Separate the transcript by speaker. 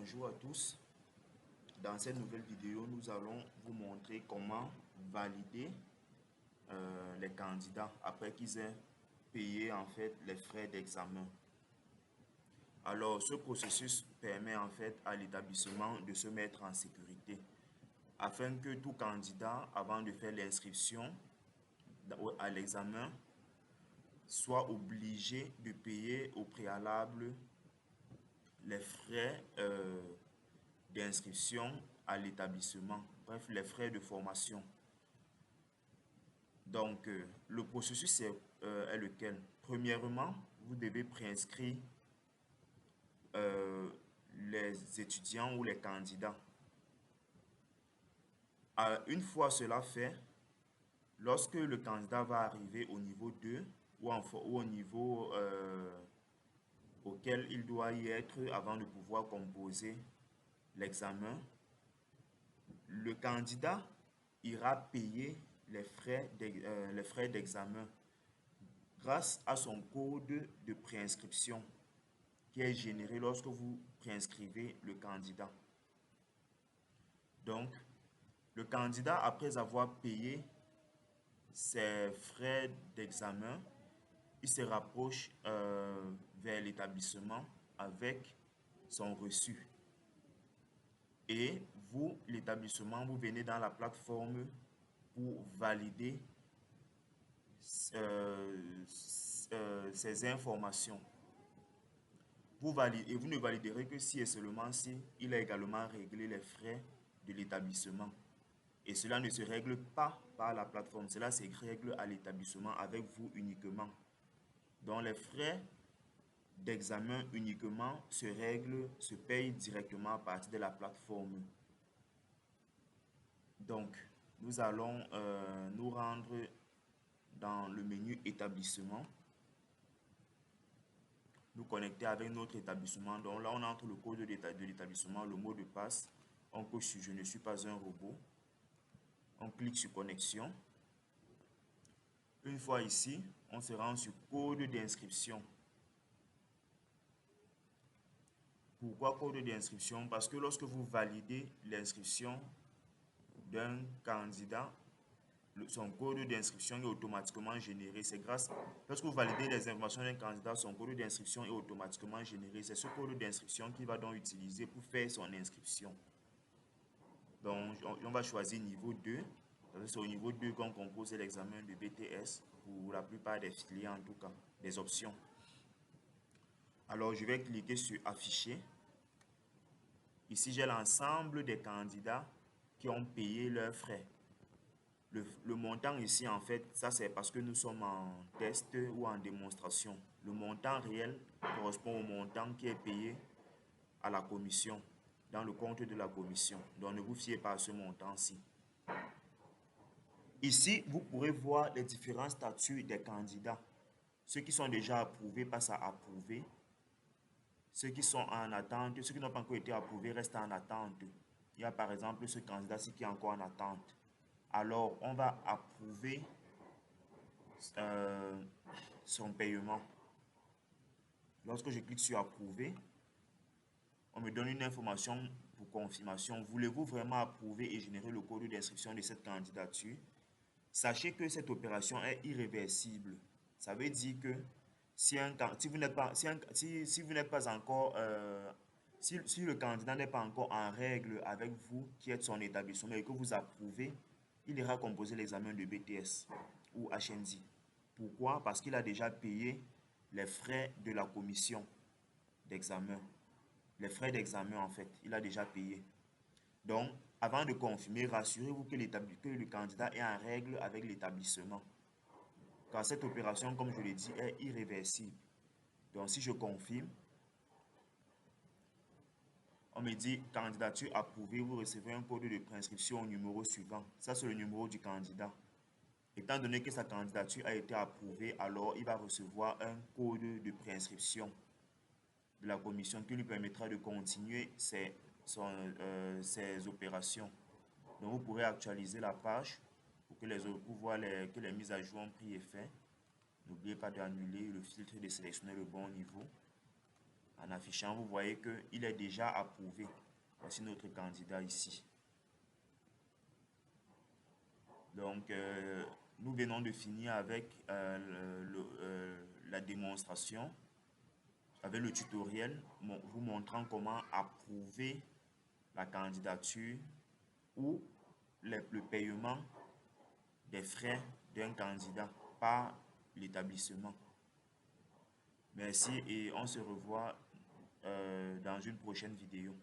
Speaker 1: Bonjour à tous. Dans cette nouvelle vidéo, nous allons vous montrer comment valider les candidats après qu'ils aient payé en fait les frais d'examen. Alors, ce processus permet en fait à l'établissement de se mettre en sécurité afin que tout candidat, avant de faire l'inscription à l'examen, soit obligé de payer au préalable les frais d'inscription à l'établissement, bref, les frais de formation. Donc, le processus est lequel? Premièrement, vous devez préinscrire les étudiants ou les candidats. Une fois cela fait, lorsque le candidat va arriver au niveau 2 ou au niveau auquel il doit y être avant de pouvoir composer l'examen, le candidat ira payer les frais d'examen grâce à son code de préinscription qui est généré lorsque vous préinscrivez le candidat. Donc, le candidat, après avoir payé ses frais d'examen, il se rapproche vers l'établissement avec son reçu. Et vous, l'établissement, vous venez dans la plateforme pour valider ces informations. Vous ne validerez que si et seulement si il a également réglé les frais de l'établissement. Et cela ne se règle pas par la plateforme, cela se règle à l'établissement avec vous uniquement. Donc les frais d'examen uniquement se payent directement à partir de la plateforme. Donc, nous allons nous rendre dans le menu établissement, nous connecter avec notre établissement. Donc là, on entre le code de l'établissement, le mot de passe, on coche sur « Je ne suis pas un robot », on clique sur « Connexion ». Une fois ici, on se rend sur « Code d'inscription ». Pourquoi code d'inscription? Parce que lorsque vous validez l'inscription d'un candidat, son code d'inscription est automatiquement généré. C'est lorsque vous validez les informations d'un candidat, son code d'inscription est automatiquement généré. C'est ce code d'inscription qu'il va donc utiliser pour faire son inscription. Donc, on va choisir niveau 2. C'est au niveau 2 qu'on compose l'examen de BTS, pour la plupart des filières en tout cas, des options. Alors, je vais cliquer sur Afficher. Ici, j'ai l'ensemble des candidats qui ont payé leurs frais. Le montant ici, en fait, ça c'est parce que nous sommes en test ou en démonstration. Le montant réel correspond au montant qui est payé à la commission, dans le compte de la commission. Donc, ne vous fiez pas à ce montant-ci. Ici, vous pourrez voir les différents statuts des candidats. Ceux qui sont déjà approuvés passent à approuver. Ceux qui sont en attente, ceux qui n'ont pas encore été approuvés restent en attente. Il y a par exemple ce candidat-ci qui est encore en attente. Alors, on va approuver son paiement. Lorsque je clique sur approuver, on me donne une information pour confirmation. Voulez-vous vraiment approuver et générer le code d'inscription de cette candidature? Sachez que cette opération est irréversible. Ça veut dire que si vous n'êtes pas encore, si le candidat n'est pas encore en règle avec vous, qui êtes son établissement, et que vous approuvez, il ira composer l'examen de BTS ou HND. Pourquoi? Parce qu'il a déjà payé les frais de la commission d'examen. Les frais d'examen, en fait, il a déjà payé. Donc, avant de confirmer, rassurez-vous que le candidat est en règle avec l'établissement. Car cette opération, comme je l'ai dit, est irréversible. Donc, si je confirme, on me dit « Candidature approuvée, vous recevrez un code de préinscription au numéro suivant ». Ça, c'est le numéro du candidat. Étant donné que sa candidature a été approuvée, alors il va recevoir un code de préinscription de la commission qui lui permettra de continuer ses opérations. Donc, vous pourrez actualiser la page pour voir que les mises à jour ont pris effet. N'oubliez pas d'annuler le filtre et de sélectionner le bon niveau. En affichant, vous voyez qu'il est déjà approuvé. Voici notre candidat ici. Donc, nous venons de finir avec la démonstration, avec le tutoriel, vous montrant comment approuver la candidature ou le paiement des frais d'un candidat par l'établissement. Merci et on se revoit dans une prochaine vidéo.